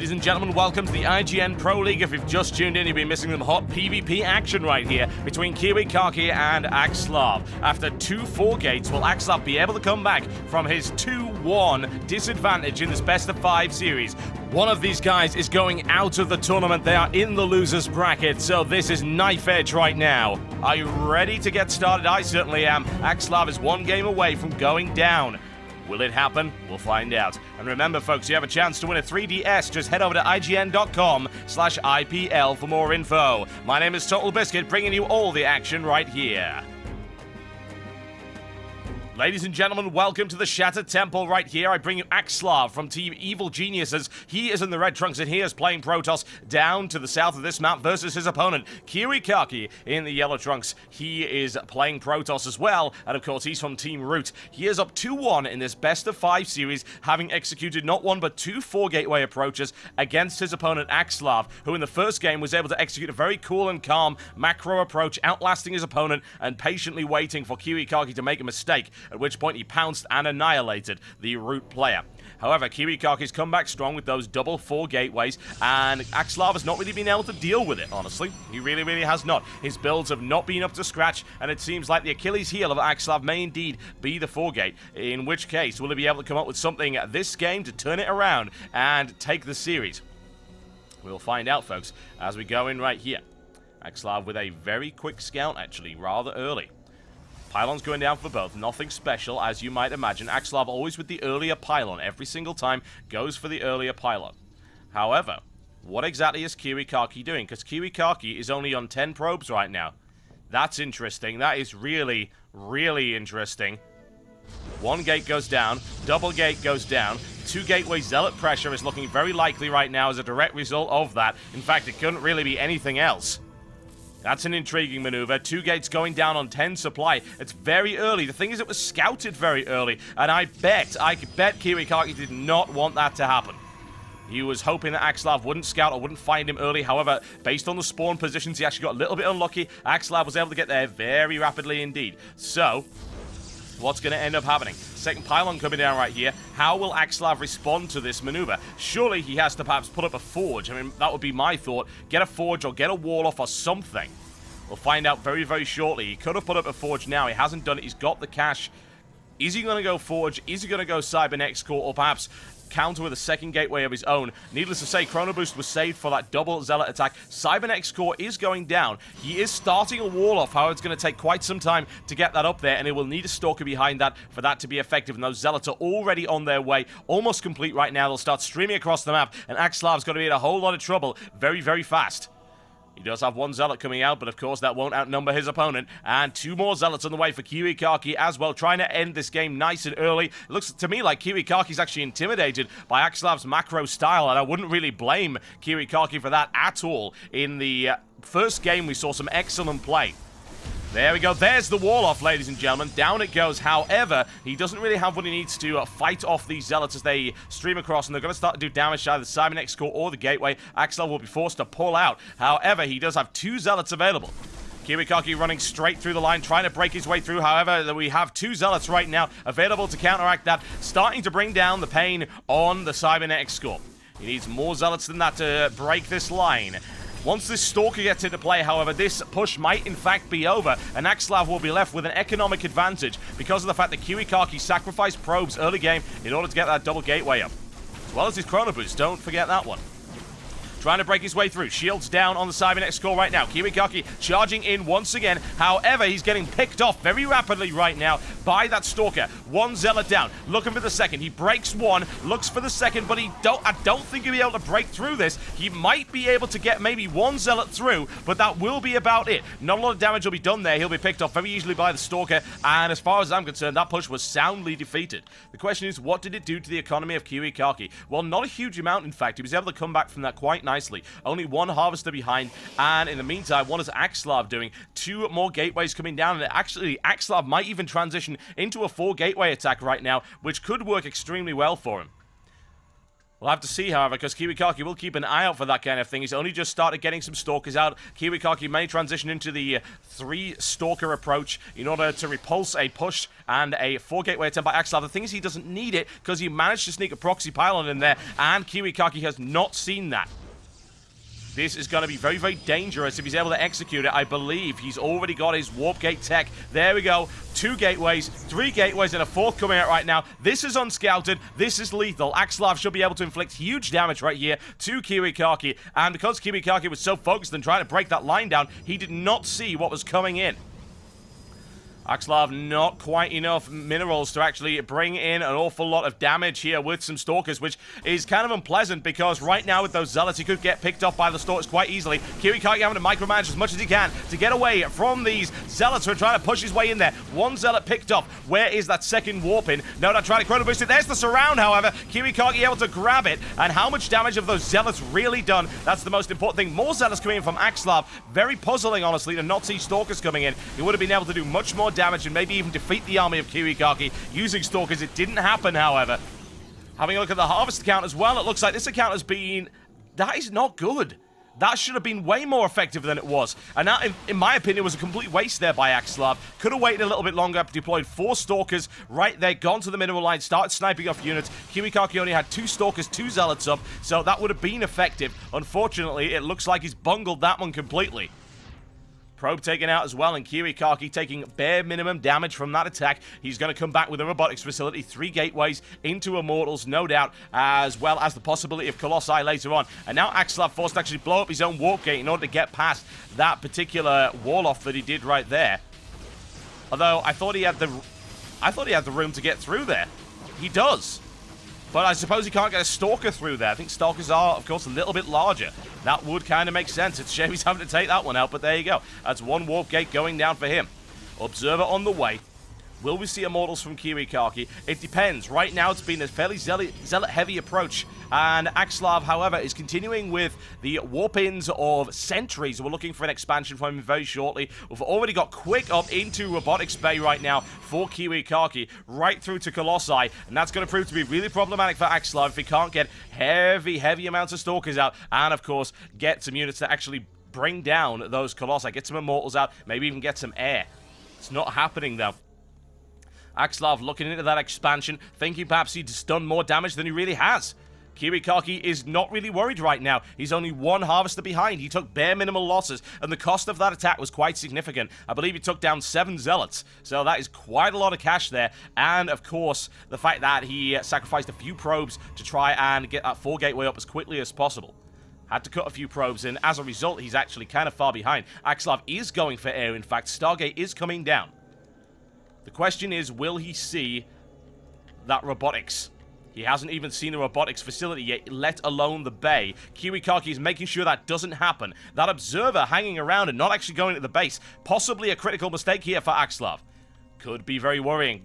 Ladies and gentlemen, welcome to the IGN Pro League. If you've just tuned in, you've been missing some hot PvP action right here between KiwiKaKi and EGAxslav. After 2 4-gates, will EGAxslav be able to come back from his 2-1 disadvantage in this best-of-5 series? One of these guys is going out of the tournament. They are in the losers bracket, so this is knife edge right now. Are you ready to get started? I certainly am. EGAxslav is 1 game away from going down. Will it happen? We'll find out. And remember, folks, you have a chance to win a 3DS. Just head over to IGN.com/IPL for more info. My name is Total Biscuit, bringing you all the action right here. Ladies and gentlemen, welcome to the Shattered Temple right here. I bring you EGAxslav from Team Evil Geniuses. He is in the red trunks and he is playing Protoss down to the south of this map versus his opponent, KiwiKaKi, in the yellow trunks. He is playing Protoss as well, and of course he's from Team Root. He is up 2-1 in this best-of-5 series, having executed not 1 but 2 4-gateway approaches against his opponent EGAxslav, who in the first game was able to execute a very cool and calm macro approach, outlasting his opponent and patiently waiting for KiwiKaKi to make a mistake, at which point he pounced and annihilated the Root player. However, KiwiKaKi's come back strong with those double 4 gateways, and EGAxslav has not really been able to deal with it, honestly. He really has not. His builds have not been up to scratch, and it seems like the Achilles heel of EGAxslav may indeed be the 4-gate, in which case will he be able to come up with something this game to turn it around and take the series? We'll find out, folks, as we go in right here. EGAxslav with a very quick scout, actually, rather early. Pylon's going down for both. Nothing special, as you might imagine. EGAxslav always with the earlier pylon. Every single time goes for the earlier pylon. However, what exactly is KiwiKaKi doing? Because KiwiKaKi is only on 10 probes right now. That's interesting. That is really interesting. 1 gate goes down. Double gate goes down. 2-gateway zealot pressure is looking very likely right now as a direct result of that. In fact, it couldn't really be anything else. That's an intriguing maneuver. 2 gates going down on 10 supply. It's very early. The thing is, it was scouted very early, and I bet KiwiKaKi did not want that to happen. He was hoping that EGAxslav wouldn't scout or wouldn't find him early. However, based on the spawn positions, he actually got a little bit unlucky. EGAxslav was able to get there very rapidly indeed. So, what's going to end up happening? Second pylon coming down right here. How will EGAxslav respond to this maneuver? Surely he has to perhaps put up a forge. I mean, that would be my thought. Get a forge or get a wall off or something. We'll find out very shortly. He could have put up a forge now. He hasn't done it. He's got the cash. Is he going to go forge? Is he going to go Cybernex core? Or perhaps counter with a second gateway of his own? Needless to say, Chrono Boost was saved for that double zealot attack. Cybernex core is going down. He is starting a wall off. However, it's going to take quite some time to get that up there, and it will need a stalker behind that for that to be effective. And those zealots are already on their way, almost complete right now. They'll start streaming across the map, and EGAxslav's going to be in a whole lot of trouble very fast. He does have 1 zealot coming out, but of course that won't outnumber his opponent. And 2 more zealots on the way for KiwiKaKi as well, trying to end this game nice and early. It looks to me like KiwiKaKi's actually intimidated by EGAxslav's macro style, and I wouldn't really blame KiwiKaKi for that at all. In the first game, we saw some excellent play. There we go. There's the wall off, ladies and gentlemen. Down it goes. However, he doesn't really have what he needs to fight off these zealots as they stream across, and they're going to start to do damage to either the Cybernex core or the gateway. EGAxslav will be forced to pull out. However, he does have 2 zealots available. KiwiKaKi running straight through the line, trying to break his way through. However, we have 2 zealots right now available to counteract that, starting to bring down the pain on the Cybernex core. He needs more zealots than that to break this line. Once this Stalker gets into play, however, this push might in fact be over, and EGAxslav will be left with an economic advantage because of the fact that KiwiKaKi sacrificed probes early game in order to get that double gateway up. As well as his Chrono Boost, don't forget that one. Trying to break his way through. Shields down on the Cybernex core right now. KiwiKaKi charging in once again. However, he's getting picked off very rapidly right now by that Stalker. 1 zealot down. Looking for the second. He breaks 1. Looks for the second, but I don't think he'll be able to break through this. He might be able to get maybe 1 zealot through, but that will be about it. Not a lot of damage will be done there. He'll be picked off very easily by the Stalker, and as far as I'm concerned, that push was soundly defeated. The question is, what did it do to the economy of KiwiKaKi? Well, not a huge amount, in fact. He was able to come back from that quite nicely. Only 1 harvester behind, and in the meantime, what is EGAxslav doing? 2 more gateways coming down, and actually, EGAxslav might even transition into a 4-gateway attack right now, which could work extremely well for him. We'll have to see, however, because KiWiKaKi will keep an eye out for that kind of thing. He's only just started getting some Stalkers out. KiWiKaKi may transition into the 3-Stalker approach in order to repulse a push and a 4-gateway attempt by EGAxslav. The thing is, he doesn't need it because he managed to sneak a proxy pylon in there, and KiWiKaKi has not seen that. This is going to be very, very dangerous if he's able to execute it. I believe he's already got his Warp Gate tech. There we go. 2 gateways, 3 gateways, and a 4th coming out right now. This is unscouted. This is lethal. EGAxslav should be able to inflict huge damage right here to KiWiKaKi. And because KiWiKaKi was so focused on trying to break that line down, he did not see what was coming in. EGAxslav, not quite enough minerals to actually bring in an awful lot of damage here with some Stalkers, which is kind of unpleasant because right now with those Zealots, he could get picked off by the Stalkers quite easily. KiWiKaKi having to micromanage as much as he can to get away from these Zealots who are trying to push his way in there. 1 Zealot picked off. Where is that second warp in? No, not trying to chrono boost it. There's the surround, however. KiWiKaKi able to grab it. And how much damage have those Zealots really done? That's the most important thing. More Zealots coming in from EGAxslav. Very puzzling, honestly, to not see Stalkers coming in. He would have been able to do much more damage and maybe even defeat the army of KiWiKaKi using Stalkers. It didn't happen, however. Having a look at the harvest account as well, it looks like this account has been... That is not good. That should have been way more effective than it was. And that, in my opinion, was a complete waste there by EGAxslav. Could have waited a little bit longer, deployed 4 Stalkers right there, gone to the mineral line, started sniping off units. KiWiKaKi only had 2 Stalkers, 2 Zealots up, so that would have been effective. Unfortunately, it looks like he's bungled that one completely. Probe taken out as well, and KiWiKaKi taking bare minimum damage from that attack. He's going to come back with a robotics facility, 3 gateways into Immortals, no doubt, as well as the possibility of Colossi later on. And now EGAxslav forced to actually blow up his own warp gate in order to get past that particular wall-off that he did right there. Although I thought he had the room to get through there. He does. But I suppose he can't get a Stalker through there. I think Stalkers are, of course, a little bit larger. That would kind of make sense. It's a shame he's having to take that one out, but there you go. That's 1 warp gate going down for him. Observer on the way. Will we see Immortals from KiWiKaKi? It depends. Right now, it's been a fairly zealot-heavy approach. And EGAxslav, however, is continuing with the warp-ins of Sentries. We're looking for an expansion from him very shortly. We've already got quick up into Robotics Bay right now for KiWiKaKi, right through to Colossi. And that's going to prove to be really problematic for EGAxslav if he can't get heavy amounts of Stalkers out. And, of course, get some units to actually bring down those Colossi. Get some Immortals out. Maybe even get some air. It's not happening, though. EGAxslav looking into that expansion, thinking perhaps he's done more damage than he really has. KiWiKaKi is not really worried right now. He's only 1 harvester behind. He took bare minimal losses, and the cost of that attack was quite significant. I believe he took down 7 Zealots, so that is quite a lot of cash there. And, of course, the fact that he sacrificed a few probes to try and get that 4 gateway up as quickly as possible. Had to cut a few probes in. As a result, he's actually kind of far behind. EGAxslav is going for air, in fact. Stargate is coming down. The question is, will he see that robotics? He hasn't even seen the robotics facility yet, let alone the bay. KiWiKaKi is making sure that doesn't happen. That observer hanging around and not actually going to the base. Possibly a critical mistake here for EGAxslav. Could be very worrying.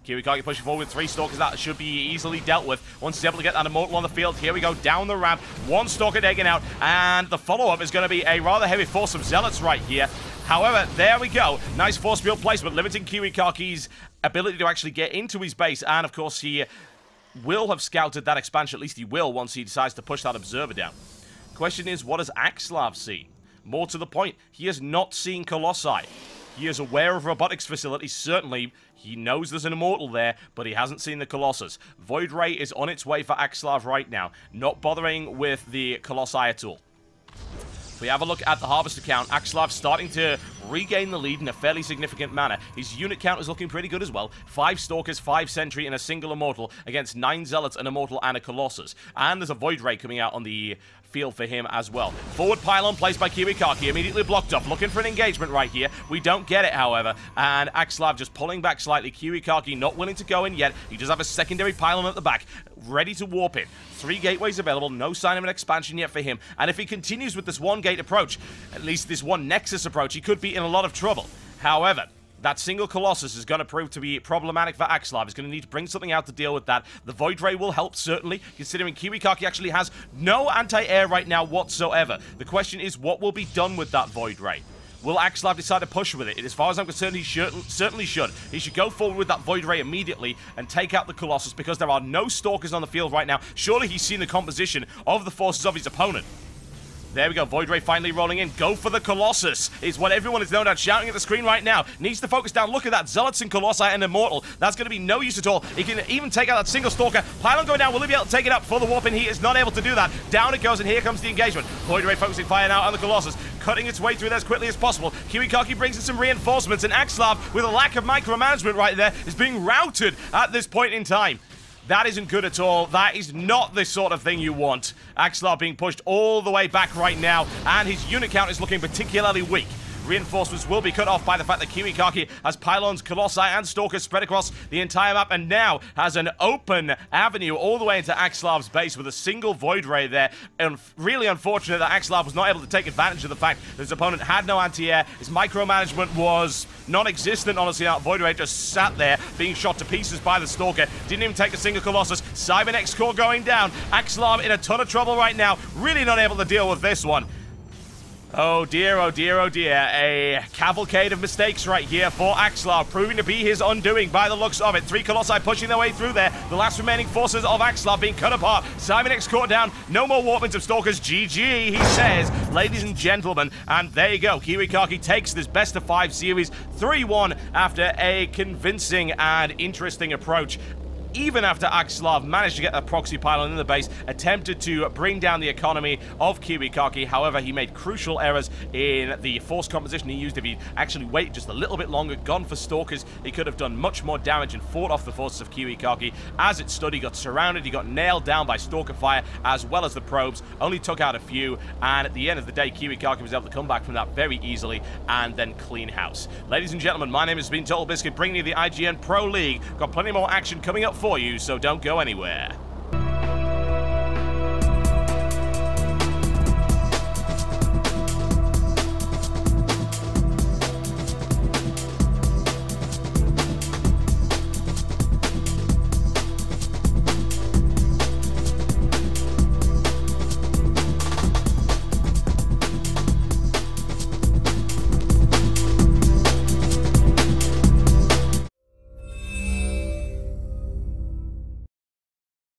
KiWiKaKi pushing forward with 3 Stalkers. That should be easily dealt with. Once he's able to get that Immortal on the field, here we go, down the ramp. 1 Stalker taken out, and the follow-up is going to be a rather heavy force of Zealots right here. However, there we go. Nice force field placement, limiting KiWiKaKi's ability to actually get into his base, and of course he will have scouted that expansion. At least he will once he decides to push that observer down. Question is, what does EGAxslav see? More to the point, he has not seen Colossi. He is aware of robotics facilities, certainly. He knows there's an Immortal there, but he hasn't seen the Colossus. Void Ray is on its way for EGAxslav right now, not bothering with the Colossi at all. If we have a look at the harvest account, EGAxslav starting to regain the lead in a fairly significant manner. His unit count is looking pretty good as well. 5 Stalkers, 5 Sentry, and a single Immortal against 9 Zealots, an Immortal, and a Colossus. And there's a Void Ray coming out on the field for him as well. Forward pylon placed by KiWiKaKi, immediately blocked off, looking for an engagement right here. We don't get it, however, and EGAxslav just pulling back slightly. KiWiKaKi not willing to go in yet. He does have a secondary pylon at the back, ready to warp in. 3 gateways available, no sign of an expansion yet for him, and if he continues with this 1 gate approach, at least this 1 Nexus approach, he could be in a lot of trouble. However, that single Colossus is going to prove to be problematic for EGAxslav. He's going to need to bring something out to deal with that. The Void Ray will help, certainly, considering KiWiKaKi actually has no anti-air right now whatsoever. The question is, what will be done with that Void Ray? Will EGAxslav decide to push with it? As far as I'm concerned, he certainly should. He should go forward with that Void Ray immediately and take out the Colossus because there are no Stalkers on the field right now. Surely he's seen the composition of the forces of his opponent. There we go, Void Ray finally rolling in. Go for the Colossus is what everyone is no doubt shouting at the screen right now. Needs to focus down. Look at that, Zealots and Colossi and Immortal. That's going to be no use at all. He can even take out that single Stalker. Pylon going down. Will he be able to take it up for the warp in? He is not able to do that. Down it goes, and here comes the engagement. Void Ray focusing fire now on the Colossus, cutting its way through there as quickly as possible. KiWiKaKi brings in some reinforcements, and EGAxslav, with a lack of micromanagement right there, is being routed at this point in time. That isn't good at all. That is not the sort of thing you want. EGAxslav being pushed all the way back right now, and his unit count is looking particularly weak. Reinforcements will be cut off by the fact that KiWiKaKi has pylons, colossi, and stalkers spread across the entire map, and now has an open avenue all the way into EGAxslav's base with a single Void Ray there. And really unfortunate that EGAxslav was not able to take advantage of the fact that his opponent had no anti-air. His micromanagement was non-existent, honestly. That Void Ray just sat there being shot to pieces by the Stalker. Didn't even take a single Colossus. Cybernex core going down. EGAxslav in a ton of trouble right now. Really not able to deal with this one. Oh dear, oh dear, oh dear. A cavalcade of mistakes right here for EGAxslav, proving to be his undoing by the looks of it. 3 Colossi pushing their way through there. The last remaining forces of EGAxslav being cut apart. Cybernex caught down. No more warpments of Stalkers. GG, he says, ladies and gentlemen. And there you go. KiWiKaKi takes this best of 5 series 3-1 after a convincing and interesting approach. Even after EGAxslav managed to get a proxy pylon in the base, attempted to bring down the economy of KiWiKaKi. However, he made crucial errors in the force composition he used. If he'd actually waited just a little bit longer, gone for Stalkers, he could have done much more damage and fought off the forces of KiWiKaKi. As it stood, he got surrounded, he got nailed down by Stalker fire, as well as the probes, only took out a few, and at the end of the day, KiWiKaKi was able to come back from that very easily and then clean house. Ladies and gentlemen, my name has been TotalBiscuit, bringing you the IGN Pro League. Got plenty more action coming up for you, so don't go anywhere.